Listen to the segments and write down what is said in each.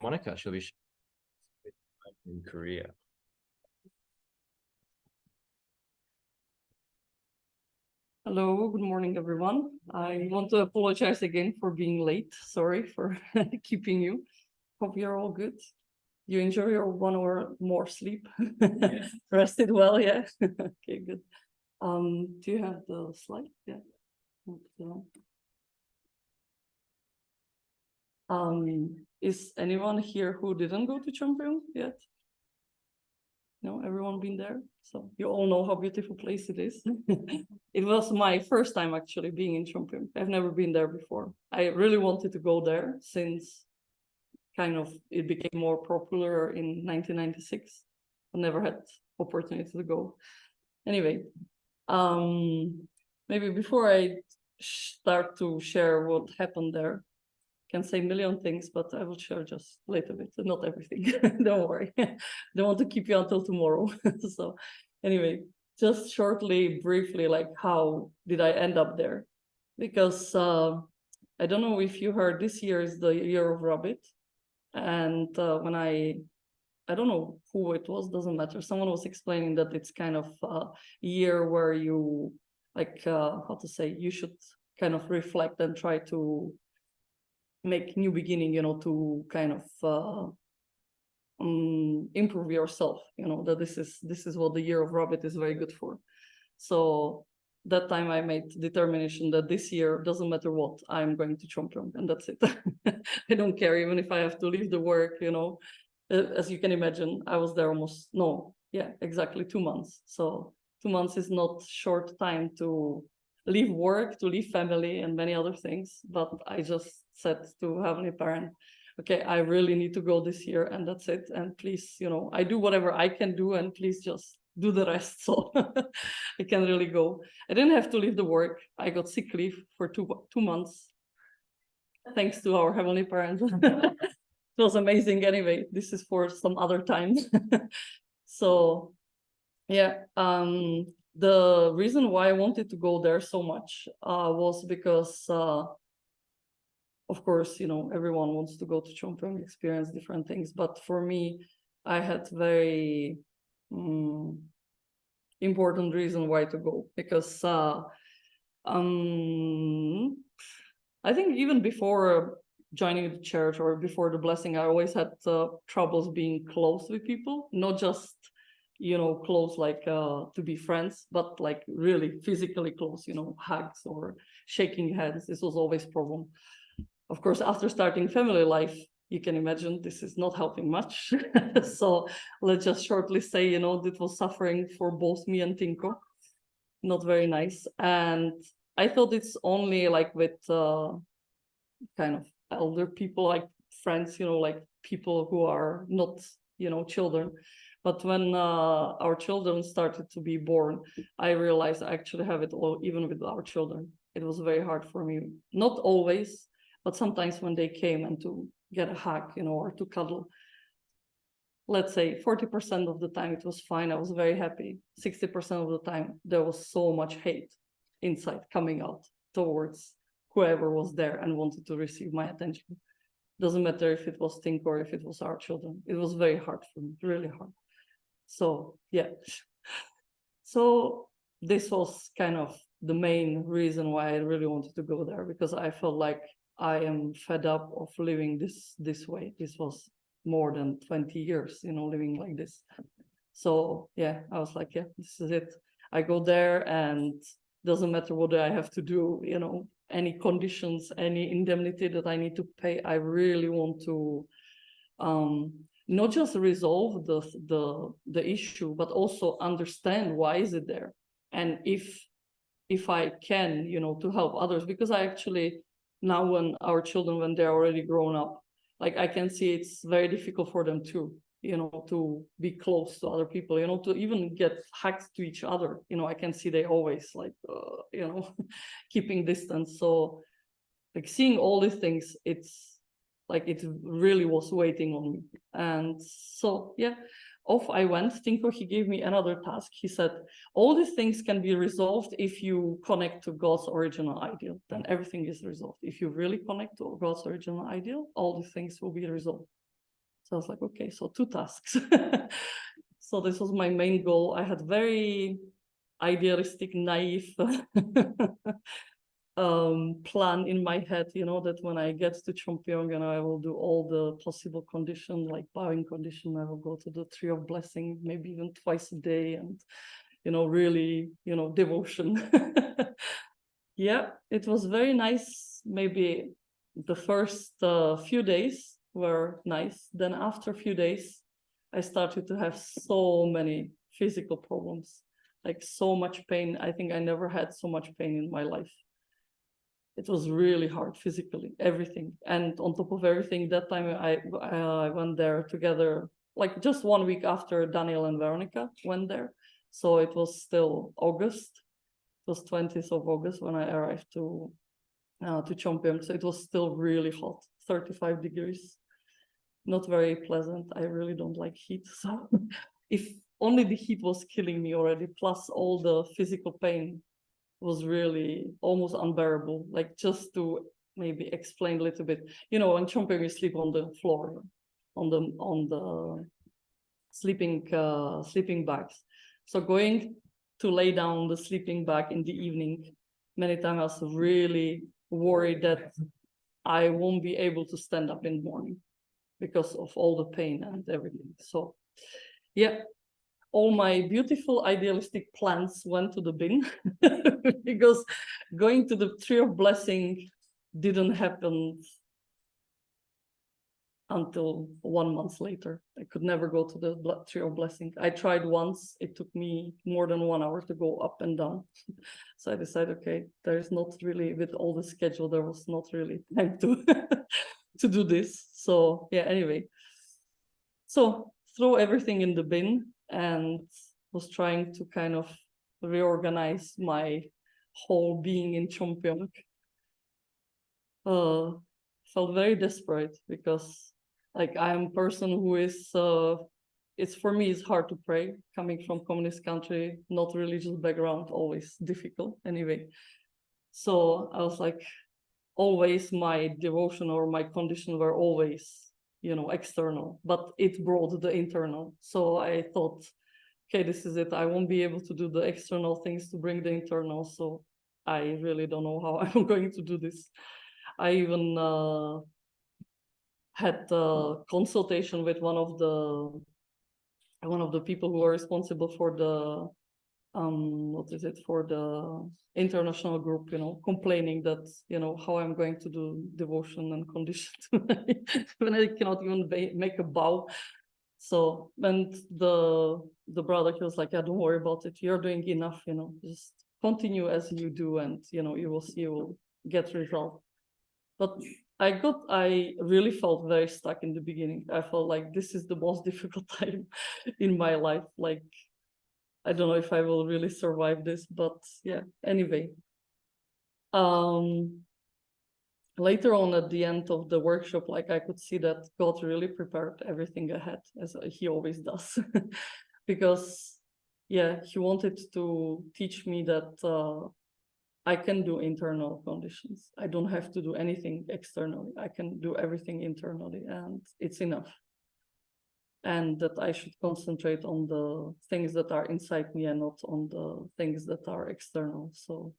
Monika, she'll be in Korea. Hello, good morning, everyone. I want to apologize again for being late. Sorry for keeping you. Hope you're all good. You enjoy your 1 hour more sleep? Yes. Rested well, yeah? Okay, good. Do you have the slide? Yeah. Is anyone here who didn't go to Cheongpyeong yet? No, everyone been there? So you all know how beautiful place it is. It was my first time actually being in Cheongpyeong. I've never been there before. I really wanted to go there since kind of it became more popular in 1996. I never had opportunity to go. Anyway, maybe before I start to share what happened there, can say a million things, but I will share just a little bit, not everything. Don't worry. Don't want to keep you until tomorrow. So anyway, just shortly, briefly, like how did I end up there? Because I don't know if you heard, this year is the year of rabbit. And when I don't know who it was, doesn't matter. Someone was explaining that it's kind of a year where you, like, how to say, you should kind of reflect and try to make new beginning, to kind of improve yourself, that this is what the year of rabbit is very good for. So that time I made determination that this year, doesn't matter what, I'm going to Cheongpyeong, and that's it. I don't care even if I have to leave the work, as you can imagine. I was there exactly 2 months. So 2 months is not short time to leave work, to leave family and many other things. But I just said to Heavenly Parent, okay, I really need to go this year, and that's it. And please, I do whatever I can do, and please just do the rest. So I can really go. I didn't have to leave the work. I got sick leave for two months. Thanks to our Heavenly Parent. It was amazing. Anyway, this is for some other time. So yeah, the reason why I wanted to go there so much was because of course, everyone wants to go to Cheongpyeong, experience different things. But for me, I had very important reason why to go, because I think even before joining the church or before the blessing, I always had troubles being close with people, not just close like to be friends, but like really physically close, hugs or shaking hands. This was always a problem. Of course, after starting family life, you can imagine this is not helping much. So let's just shortly say, it was suffering for both me and Tinko. Not very nice. And I thought it's only like with kind of elder people, like friends, like people who are not, children. But when our children started to be born, I realized I actually have it all, even with our children. It was very hard for me. Not always, but sometimes when they came and to get a hug, or to cuddle, let's say 40% of the time it was fine. I was very happy. 60% of the time, there was so much hate inside coming out towards whoever was there and wanted to receive my attention. Doesn't matter if it was Tink or if it was our children. It was very hard for me, really hard. So yeah. So this was kind of the main reason why I really wanted to go there, because I felt like I am fed up of living this way. This was more than 20 years, living like this. So yeah, I was like, yeah, this is it. I go there, and doesn't matter what I have to do, any conditions, any indemnity that I need to pay. I really want to not just resolve the issue, but also understand why is it there, and if I can, to help others. Because I actually, now when our children, when they're already grown up, like I can see it's very difficult for them too, to be close to other people, to even get hugs to each other. I can see they always like, keeping distance. So like seeing all these things, it's like it really was waiting on me. And so yeah, off I went. Tinko, he gave me another task. He said, all these things can be resolved if you connect to God's original ideal. Then everything is resolved. If you really connect to God's original ideal, all these things will be resolved. So I was like, okay, so 2 tasks. So this was my main goal. I had very idealistic, naive plan in my head, you know, that when I get to Cheongpyeong and I will do all the possible condition, like bowing condition, I will go to the Tree of Blessing, maybe even twice a day, and, you know, really, you know, devotion. Yeah, it was very nice. Maybe the first few days were nice. Then after a few days, I started to have so many physical problems, like so much pain. I think I never had so much pain in my life. It was really hard physically, everything. And on top of everything, that time I went there together, like just 1 week after Daniel and Veronica went there. So it was still August. It was 20th of August when I arrived to Cheongpyeong. So it was still really hot, 35 degrees. Not very pleasant. I really don't like heat. So if only the heat was killing me already, plus all the physical pain was really almost unbearable. Like, just to maybe explain a little bit, you know, in Cheongpyeong you sleep on the floor, on the sleeping bags. So going to lay down the sleeping bag in the evening, many times I was really worried that I won't be able to stand up in the morning because of all the pain and everything. So yeah, all my beautiful idealistic plans went to the bin because going to the Tree of Blessing didn't happen until 1 month later. I could never go to the Tree of Blessing. I tried once. It took me more than 1 hour to go up and down. So I decided, okay, there's not really, with all the schedule, there was not really time to to do this. So yeah, anyway. So throw everything in the bin and was trying to kind of reorganize my whole being in Cheongpyeong. Felt very desperate because, like, I am a person who is, it's for me, it's hard to pray coming from communist country, not religious background, always difficult anyway. So I was like, always my devotion or my condition were always, you know, external, but it brought the internal. So I thought, okay, this is it. I won't be able to do the external things to bring the internal. So I really don't know how I'm going to do this. I even had a consultation with one of the people who are responsible for the for the international group, you know, complaining that, you know, how I'm going to do devotion and condition when I cannot even make a bow. So, and the brother, he was like, yeah, don't worry about it. You're doing enough, you know, just continue as you do, and, you know, you will see, you will get result. But I really felt very stuck in the beginning. I felt like this is the most difficult time in my life. Like, I don't know if I will really survive this, but yeah, anyway. Later on at the end of the workshop, like, I could see that God really prepared everything ahead, as he always does. Because, yeah, he wanted to teach me that I can do internal conditions. I don't have to do anything externally. I can do everything internally, and it's enough. And that I should concentrate on the things that are inside me and not on the things that are external. So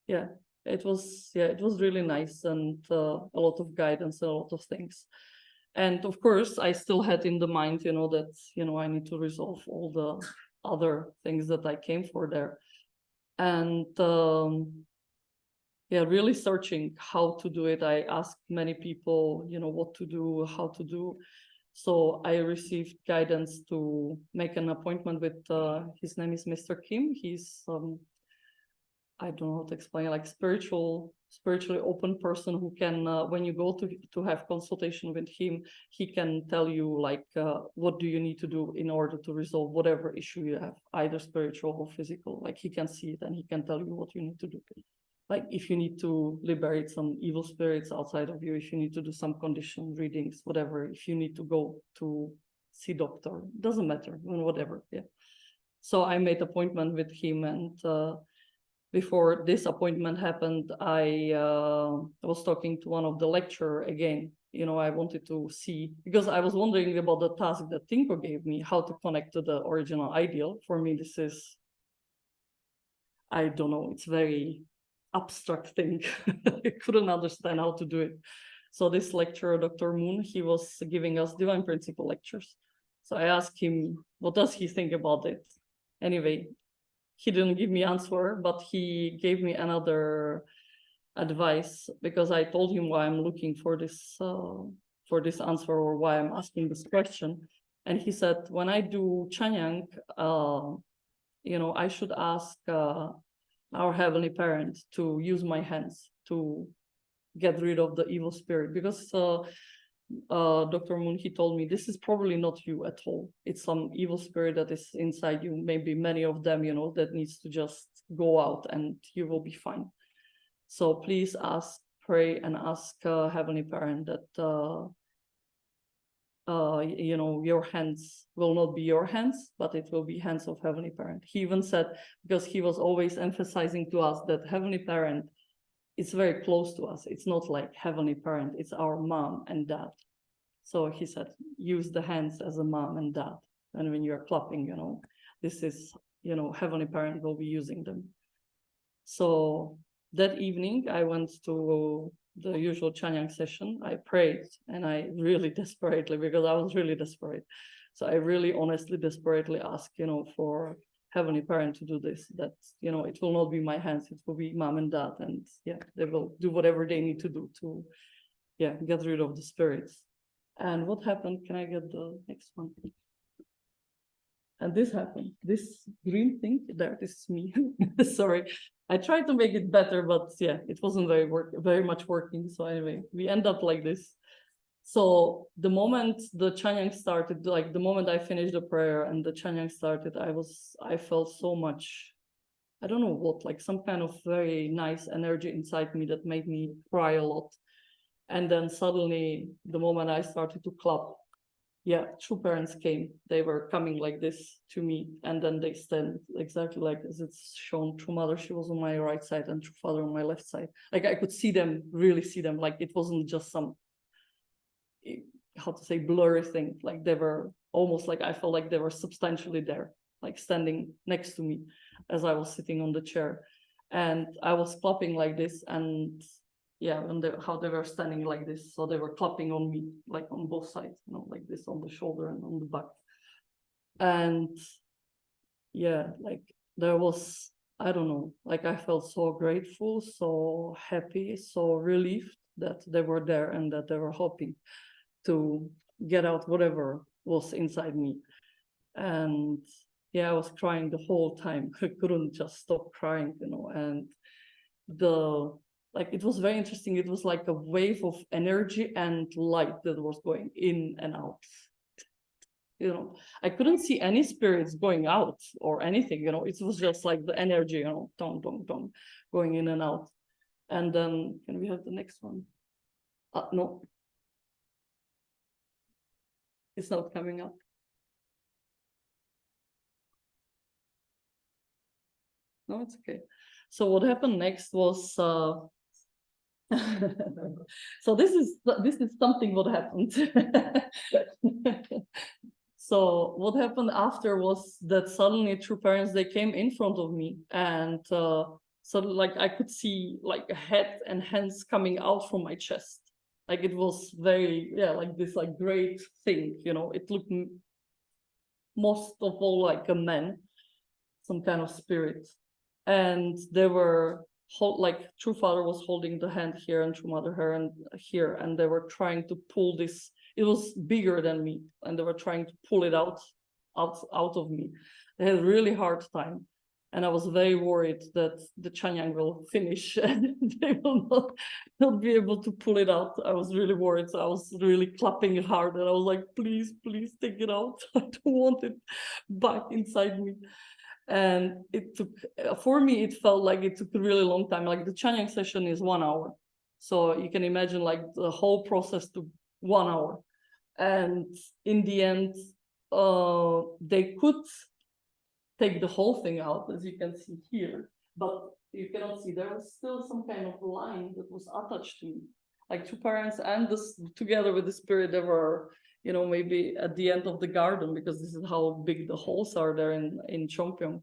yeah, it was really nice, and a lot of guidance, a lot of things. And of course, I still had in the mind, you know, that, you know, I need to resolve all the other things that I came for there. And yeah, really searching how to do it. I asked many people, you know, what to do, how to do. So I received guidance to make an appointment with, his name is Mr. Kim. He's, I don't know how to explain, like, spiritually open person who can, when you go to have consultation with him, he can tell you, like, what do you need to do in order to resolve whatever issue you have, either spiritual or physical. Like, he can see it and he can tell you what you need to do. Like, if you need to liberate some evil spirits outside of you, if you need to do some condition readings, whatever, if you need to go to see doctor, doesn't matter, whatever, yeah. So I made appointment with him, and before this appointment happened, I was talking to one of the lecturer again, I wanted to see, because I was wondering about the task that Tinko gave me, how to connect to the original ideal. For me, this is, I don't know, it's very abstract thing. I couldn't understand how to do it. So this lecturer, Dr. Moon, he was giving us divine principle lectures. So I asked him, what does he think about it? Anyway, he didn't give me answer, but he gave me another advice, because I told him why I'm looking for this answer, or why I'm asking this question. And he said, when I do Chanyang, I should ask our heavenly parent to use my hands to get rid of the evil spirit, because Dr. Moon, he told me, this is probably not you at all. It's some evil spirit that is inside you, maybe many of them, that needs to just go out and you will be fine. So please pray and ask Heavenly Parent that, your hands will not be your hands, but it will be hands of Heavenly Parent. He even said, because he was always emphasizing to us that Heavenly Parent is very close to us. It's not like Heavenly Parent, it's our mom and dad. So he said, use the hands as a mom and dad. And when you're clapping, this is, Heavenly Parent will be using them. So that evening, I went to the usual Chanyang session. I prayed, and I really desperately, because I was really desperate. So I really honestly, desperately asked, for Heavenly Parent to do this, that, it will not be my hands, it will be mom and dad. And yeah, they will do whatever they need to do to, get rid of the spirits. And what happened? Can I get the next one? And this happened. This green thing there, this is me. Sorry, I tried to make it better, but yeah, it wasn't very much working. So anyway, we end up like this. So the moment the Chanyang started, like the moment I finished the prayer and the Chanyang started, I felt so much, I don't know what, like some kind of very nice energy inside me that made me cry a lot. And then suddenly, the moment I started to clap, true parents came. They were coming like this to me, and then they stand exactly like as it's shown. True mother, she was on my right side, and true father on my left side. Like I could see them, really see them. Like it wasn't just some, how to say, blurry thing. Like they were almost like, I felt like they were substantially there, like standing next to me as I was sitting on the chair. And I was clapping like this, and and how they were standing like this. So they were clapping on me, like on both sides, like this on the shoulder and on the back. And like there was, I don't know, like I felt so grateful, so happy, so relieved that they were there and that they were hoping to get out whatever was inside me. And I was crying the whole time. I couldn't just stop crying, and it was very interesting. It was like a wave of energy and light that was going in and out. I couldn't see any spirits going out or anything, it was just like the energy, dong, dong, dong, going in and out. And then, can we have the next one? No. It's not coming up. No, it's okay. So what happened next was, so this is something what happened. So what happened after was that suddenly true parents, they came in front of me, and so like I could see like a head and hands coming out from my chest. Like it was very, like this like great thing, it looked most of all like a man, some kind of spirit. And they were like true father was holding the hand here and true mother here, and they were trying to pull this. It was bigger than me, and they were trying to pull it out of me. They had a really hard time, and I was very worried that the Chanyang will finish and they will not be able to pull it out. I was really worried, so I was really clapping hard, and I was like, please take it out. I don't want it back inside me. And it took, for me, it felt like it took a really long time. Like the Chanyang session is 1 hour. So you can imagine like the whole process took 1 hour. And in the end, they could take the whole thing out, as you can see here. But you cannot see, there was still some kind of line that was attached to me. like two parents and this together with the spirit, they were, you know, maybe at the end of the garden, because this is how big the halls are there in Cheongpyeong,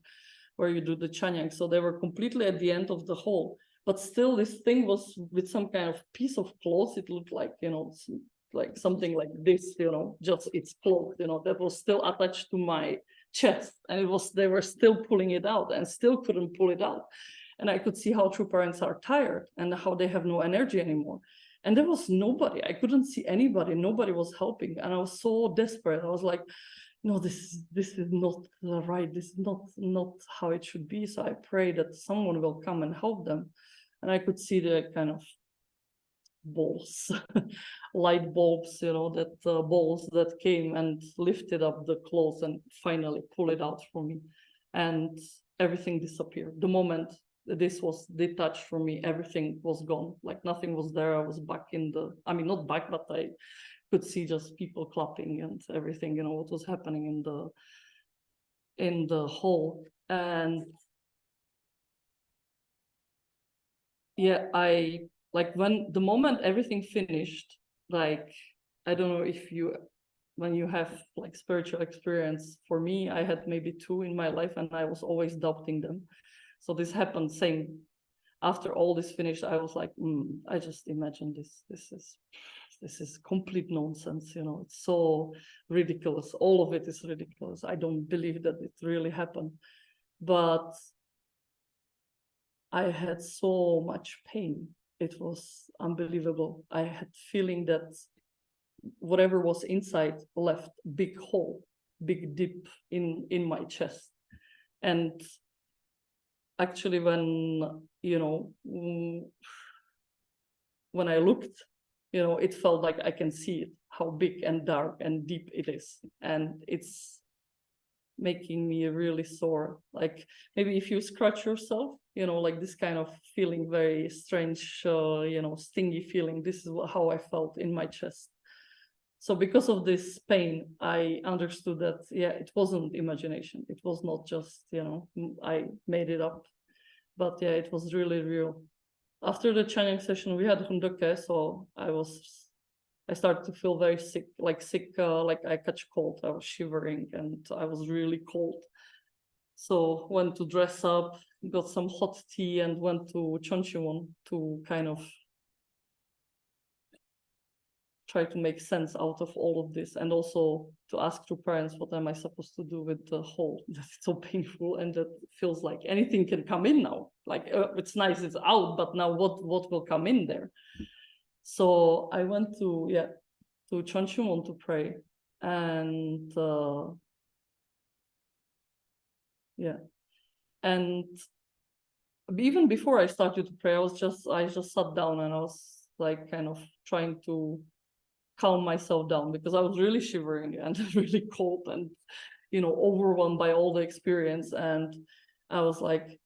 where you do the chanyang. So they were completely at the end of the hall, but still this thing was with some kind of piece of cloth. It looked like, you know, like something like this, you know, just it's cloth, you know, that was still attached to my chest, and it was, they were still pulling it out and still couldn't pull it out. And I could see how true parents are tired and how they have no energy anymore. And there was nobody. I couldn't see anybody. Nobody was helping. And I was so desperate. I was like, no, this is not right. This is not how it should be. So I pray that someone will come and help them. And I could see the kind of balls, light bulbs, you know, that balls that came and lifted up the clothes and finally pull it out for me. And everything disappeared. The moment this was detached from me, everything was gone. Like nothing was there. I was back in the, I mean, not back, but I could see just people clapping and everything, you know, what was happening in the hall. And yeah, I, like when the moment everything finished, like, I don't know if you, when you have like spiritual experience, for me, I had maybe 2 in my life and I was always doubting them. So this happened same. After all this finished, I was like, I just imagine this is complete nonsense, you know, it's so ridiculous. All of it is ridiculous. I don't believe that it really happened. But I had so much pain. It was unbelievable. I had feeling that whatever was inside left big hole, big dip in my chest. And actually when, you know, when I looked, you know, it felt like I can see it, how big and dark and deep it is. And it's making me really sore. Like maybe if you scratch yourself, you know, like this kind of feeling, very strange, you know, stingy feeling. This is how I felt in my chest. So because of this pain, I understood that, yeah, it wasn't imagination. It was not just, you know, I made it up. But yeah, it was really real. After the Changyang session, we had Hundoke, so I started to feel very sick, like I catch cold. I was shivering and I was really cold. So went to dress up, got some hot tea and went to Cheongpyeong to kind of try to make sense out of all of this, and also to ask to parents, what am I supposed to do with the hole that's so painful and that feels like anything can come in now. Like it's nice, it's out, but now what will come in there? So I went to Cheongpyeong to pray, and and even before I started to pray, I just sat down and I was like kind of trying to calm myself down, because I was really shivering and really cold and, you know, overwhelmed by all the experience. And I was like,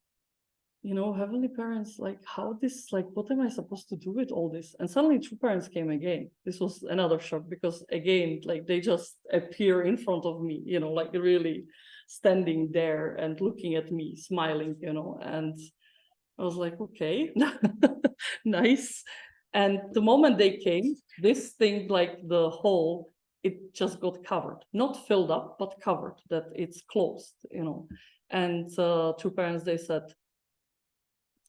you know, heavenly parents, like how this, like, what am I supposed to do with all this? And suddenly two parents came again. This was another shock, because again, like they just appear in front of me, you know, like really standing there and looking at me, smiling, you know. And I was like, okay, nice. And the moment they came, this thing, like the hole, it just got covered, not filled up, but covered, that it's closed, you know. And two parents, they said,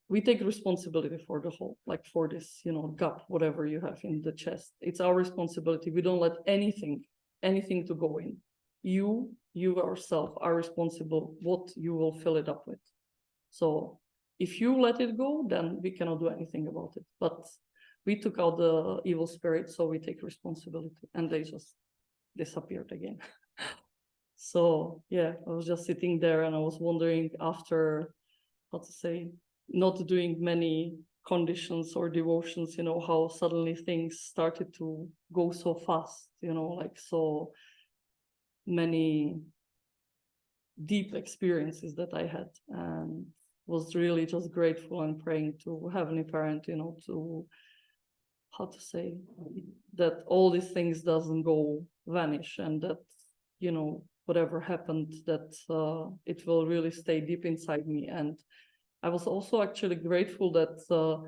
we take responsibility for the hole, like for this, you know, gap, whatever you have in the chest. It's our responsibility. We don't let anything to go in. You yourself are responsible what you will fill it up with. So if you let it go, then we cannot do anything about it. But we took out the evil spirit, so we take responsibility, and they just disappeared again. So yeah, I was just sitting there and I was wondering, after, how to say, not doing many conditions or devotions, you know, how suddenly things started to go so fast, you know, like so many deep experiences that I had, and was really just grateful and praying to Heavenly Parent, you know, to, how to say, that all these things doesn't go vanish, and that, you know, whatever happened, that it will really stay deep inside me. And I was also actually grateful that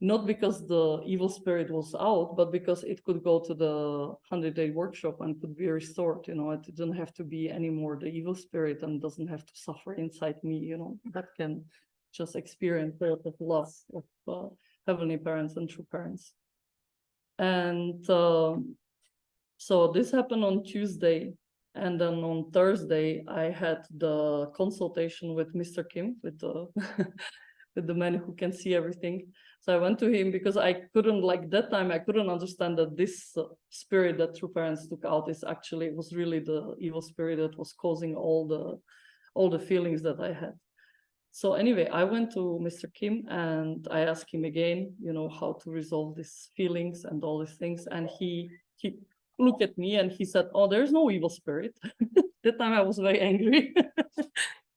not because the evil spirit was out, but because it could go to the 100-day workshop and could be restored. It didn't have to be anymore the evil spirit and doesn't have to suffer inside me. That can just experience a lot of love of heavenly parents and true parents. And so this happened on Tuesday. And then on Thursday, I had the consultation with Mr. Kim, with the with the man who can see everything. So I went to him because I couldn't, like that time, I couldn't understand that this spirit that true parents took out was really the evil spirit that was causing all the feelings that I had. So anyway, I went to Mr. Kim and I asked him again, how to resolve these feelings and all these things. And he looked at me and he said, "Oh, there's no evil spirit." That time I was very angry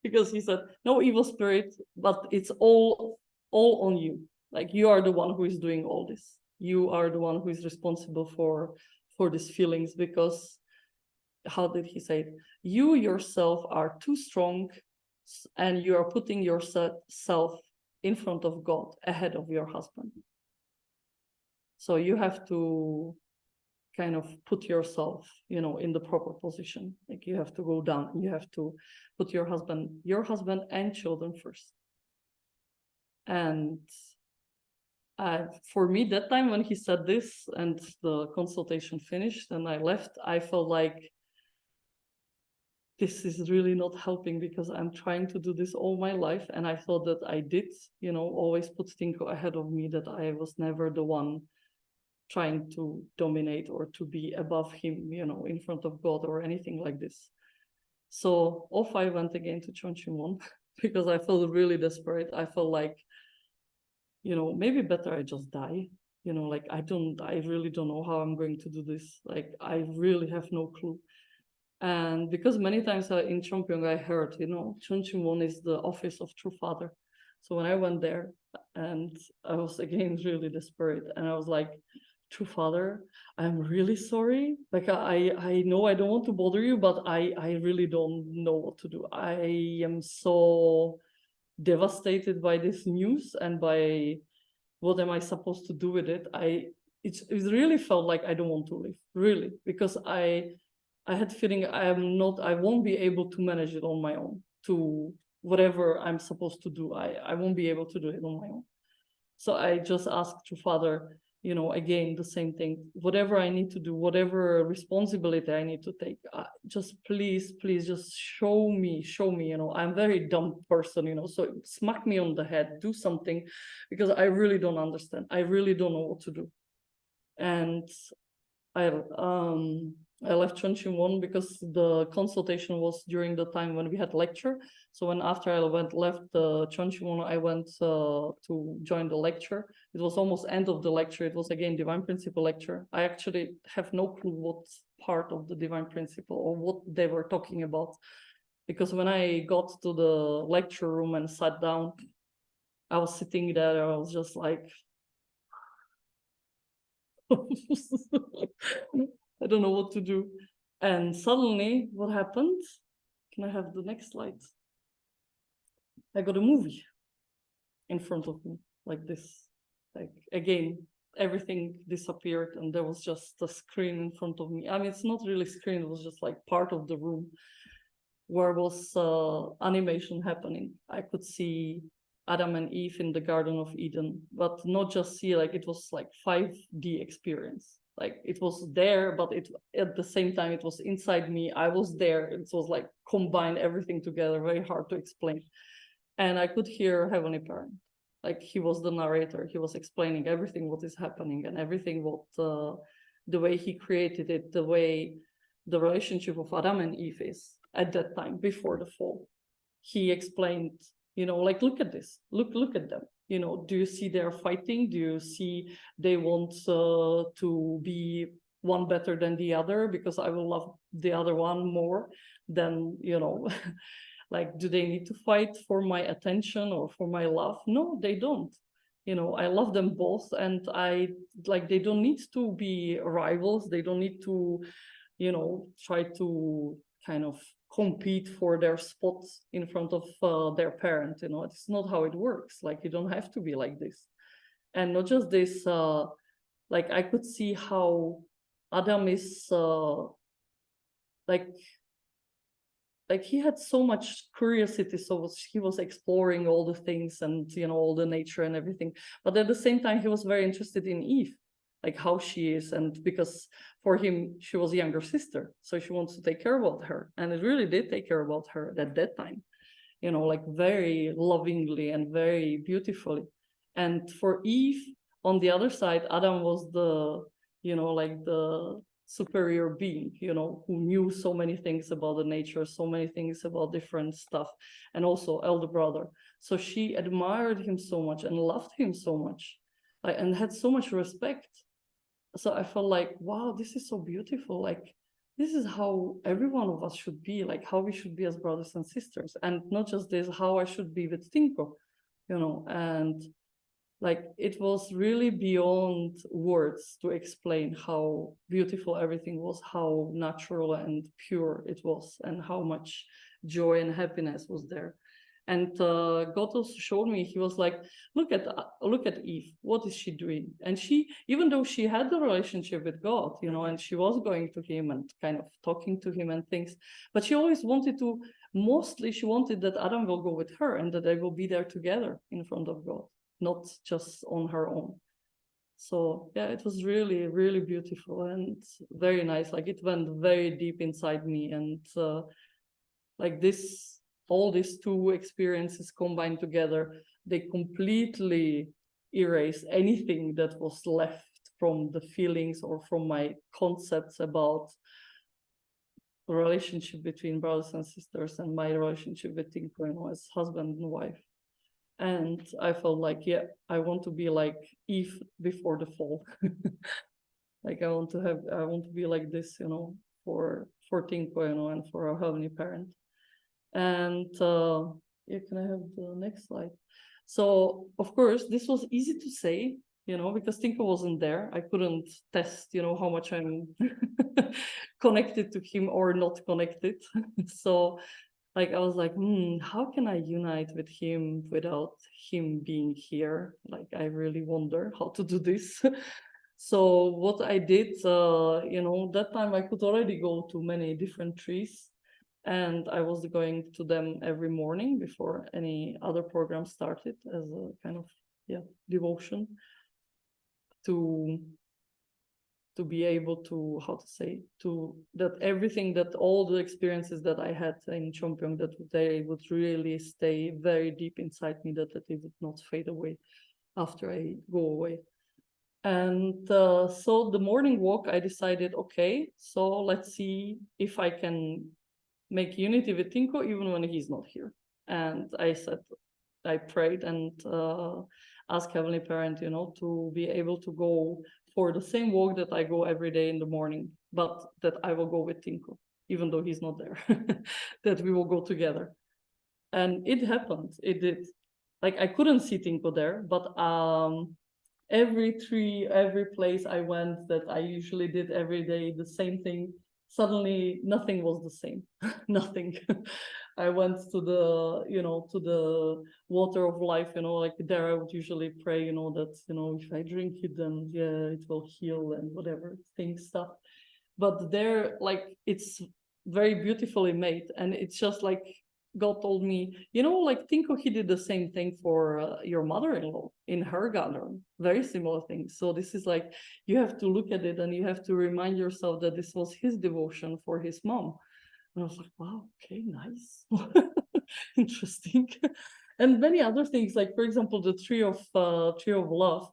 because he said, "No evil spirit, but it's all on you. Like you are the one who is doing all this. You are the one who is responsible for these feelings because," how did he say it? "You yourself are too strong and you are putting yourself in front of God ahead of your husband. So you have to kind of put yourself, in the proper position. Like you have to go down. You have to put your husband and children first." And for me, that time when he said this and the consultation finished and I left, I felt like this is really not helping because I'm trying to do this all my life. And I thought that I did, always put Tinko ahead of me, that I was never the one trying to dominate or to be above him, in front of God or anything like this. So off I went again to Cheongpyeong because I felt really desperate. I felt like, maybe better I just die. Like I really don't know how I'm going to do this. Like I really have no clue. And because many times in Cheongpyeong I heard, Cheongpyeong is the office of True Father. So when I went there and I was again really desperate and I was like, "True Father, I'm really sorry. Like I know I don't want to bother you, but I really don't know what to do. I am so devastated by this news and by what am I supposed to do with it. It really felt like I don't want to live, really, because I had feeling I won't be able to manage it on my own. To whatever I'm supposed to do, I won't be able to do it on my own. So I just asked to Father, again, the same thing. Whatever I need to do, whatever responsibility I need to take, just please, just show me, I'm a very dumb person, so smack me on the head, do something, because I really don't understand. I really don't know what to do. And I left Cheongpyeong because the consultation was during the time when we had lecture. So when after I left Cheongpyeong, I went to join the lecture. It was almost end of the lecture. It was again Divine Principle lecture. I actually have no clue what part of the Divine Principle or what they were talking about, because when I got to the lecture room and sat down, I was sitting there. I was just like, I don't know what to do. And suddenly, what happened? Can I have the next slide? I got a movie in front of me, like this. Like again, everything disappeared, and there was just a screen in front of me. I mean, it's not really screen; it was just like part of the room where was animation happening. I could see Adam and Eve in the Garden of Eden, but not just see, like it was like 5D experience. Like it was there, but at the same time it was inside me. I was there. It was like combined everything together, very hard to explain. And I could hear Heavenly Parent. Like he was the narrator. He was explaining everything what is happening and everything what the way he created it, the way the relationship of Adam and Eve is at that time before the fall. He explained, like look at this, look at them. Do you see they're fighting? Do you see they want to be one better than the other because I will love the other one more than, like, do they need to fight for my attention or for my love? No, they don't. I love them both, and they don't need to be rivals. They don't need to, try to kind of compete for their spots in front of their parent. It's not how it works. Like, you don't have to be like this. And not just this, like I could see how Adam is like he had so much curiosity, so he was exploring all the things and all the nature and everything, but at the same time he was very interested in Eve, like how she is, and because for him she was a younger sister, so she wants to take care about her, and it really did take care about her at that time, like very lovingly and very beautifully. And for Eve, on the other side, Adam was the like the superior being, who knew so many things about the nature, so many things about different stuff, and also elder brother. So she admired him so much and loved him so much, and had so much respect. So I felt like, wow, this is so beautiful. Like, this is how every one of us should be, like how we should be as brothers and sisters. And not just this, how I should be with Tinko, and like it was really beyond words to explain how beautiful everything was, how natural and pure it was, and how much joy and happiness was there. And God also showed me, he was like, look at Eve, what is she doing? And she, even though she had the relationship with God, and she was going to him and kind of talking to him and things, but she always wanted to, mostly she wanted that Adam will go with her and that they will be there together in front of God, not just on her own. So yeah, it was really, really beautiful and very nice. Like it went very deep inside me, and like all these two experiences combined together, they completely erase anything that was left from the feelings or from my concepts about the relationship between brothers and sisters and my relationship with Tinko as husband and wife. And I felt like, yeah, I want to be like Eve before the fall. Like I want to be like this, for Tinko, and for our heavenly parent. And yeah, can I have the next slide? So of course, this was easy to say, because Tinko wasn't there. I couldn't test, how much I'm connected to him or not connected. So like I was like, how can I unite with him without him being here? Like I really wonder how to do this. So what I did, that time I could already go to many different trees, and I was going to them every morning before any other program started as a kind of devotion to be able to, how to say, to that everything, that all the experiences that I had in Cheongpyeong, that they would really stay very deep inside me, that they would not fade away after I go away. And so the morning walk, I decided, okay, so let's see if I can make unity with Tinko even when he's not here. And I prayed and asked Heavenly Parent, to be able to go for the same walk that I go every day in the morning, but that I will go with Tinko, even though he's not there, that we will go together. And it happened, it did. Like I couldn't see Tinko there, but every tree, every place I went that I usually did every day, the same thing, suddenly nothing was the same. Nothing. I went to the water of life, like there I would usually pray, that, if I drink it, then yeah, it will heal and whatever stuff. But there, like, it's very beautifully made. And it's just like, God told me, like Tinko, he did the same thing for your mother-in-law in her garden, very similar thing. So this is like, you have to look at it and you have to remind yourself that this was his devotion for his mom. And I was like, wow, okay, nice. Interesting. And many other things, like, for example, the tree of love.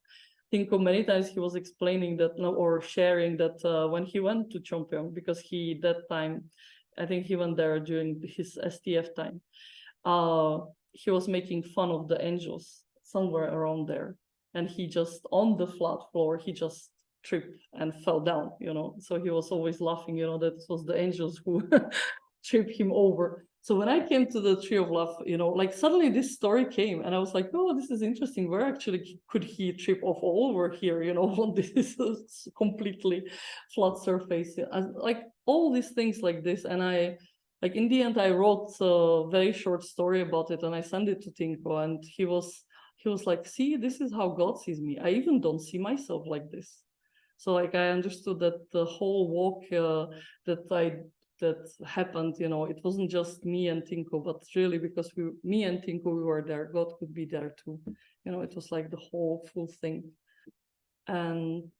Tinko, many times he was explaining that, or sharing that when he went to Cheongpyeong, because that time, I think he went there during his STF time. He was making fun of the angels somewhere around there. And he just, on the flat floor, he just tripped and fell down, So he was always laughing, that it was the angels who tripped him over. So when I came to the Tree of Love, like suddenly this story came and I was like, oh, this is interesting. Where actually could he trip off all over here, on this completely flat surface? Like all these things like this. And like in the end, I wrote a very short story about it and I sent it to Tinko, and he was he was like, see, this is how God sees me. I even don't see myself like this. So like I understood that the whole walk that happened, you know, it wasn't just me and Tinko, but really because me and Tinko, we were there. God could be there too. You know, it was like the whole full thing. And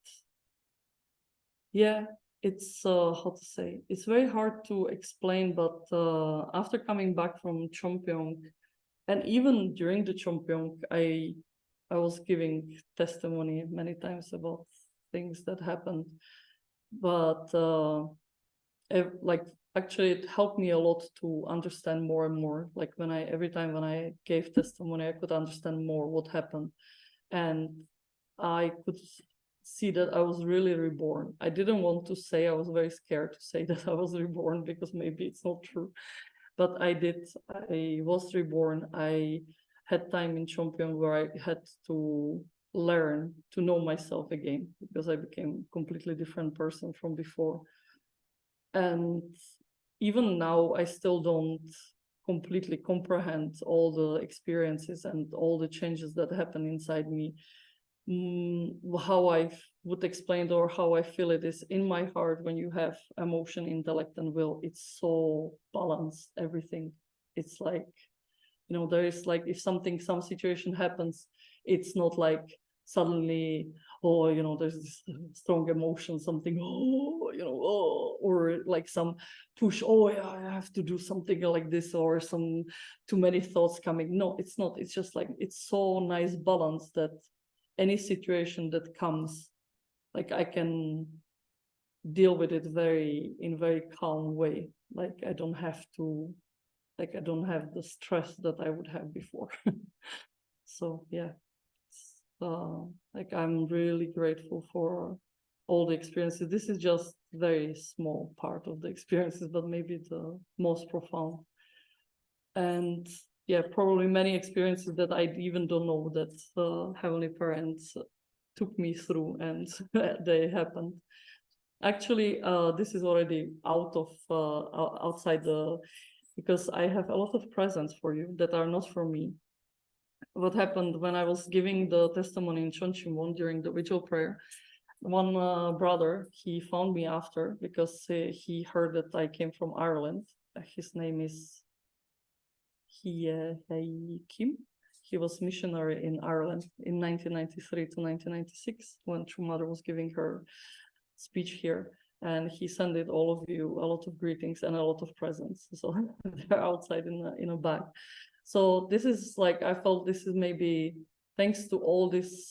yeah, it's how to say, it's very hard to explain, but after coming back from Cheongpyeong, and even during the Cheongpyeong, I was giving testimony many times about things that happened, but like actually it helped me a lot to understand more and more. Like every time when I gave testimony, I could understand more what happened, and I could see that I was really reborn. I didn't want to say, I was very scared to say that I was reborn because maybe it's not true, but I did. I was reborn. I had time in Cheongpyeong where I had to learn to know myself again because I became a completely different person from before. And even now, I still don't completely comprehend all the experiences and all the changes that happen inside me. How I would explain it or how I feel it is in my heart when you have emotion, intellect, and will. It's so balanced, everything. It's like, you know, there is like, if some situation happens, it's not like suddenly, oh, you know, there's this strong emotion, something, oh, you know, oh, or like some push, oh yeah, I have to do something like this, or some too many thoughts coming. No, it's not. It's just like, it's so nice balance that any situation that comes, like I can deal with it in very calm way. Like I don't have the stress that I would have before. So yeah, like I'm really grateful for all the experiences. This is just very small part of the experiences, but maybe the most profound. And yeah, probably many experiences that I even don't know that Heavenly Parents took me through, and they happened. Actually, this is already outside because I have a lot of presents for you that are not for me. What happened when I was giving the testimony in Cheongpyeong during the vigil prayer, one brother, he found me after because he heard that I came from Ireland. His name is Kim. He was missionary in Ireland in 1993 to 1996 when True Mother was giving her speech here. And he sent it all of you a lot of greetings and a lot of presents. So they're outside in a bag. So this is like, I felt this is maybe thanks to all these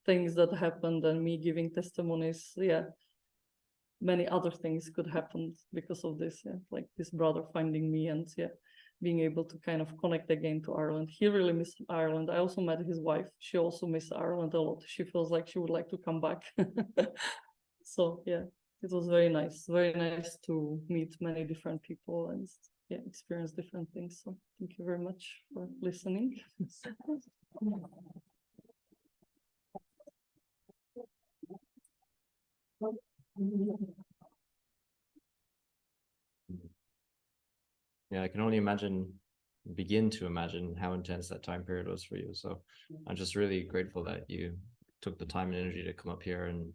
things that happened and me giving testimonies. Yeah, many other things could happen because of this. Yeah, like this brother finding me and yeah, being able to kind of connect again to Ireland. He really missed Ireland. I also met his wife. She also missed Ireland a lot. She feels like she would like to come back. So yeah, it was very nice to meet many different people and yeah, experience different things. So thank you very much for listening. Yeah, I can only begin to imagine how intense that time period was for you. So I'm just really grateful that you took the time and energy to come up here and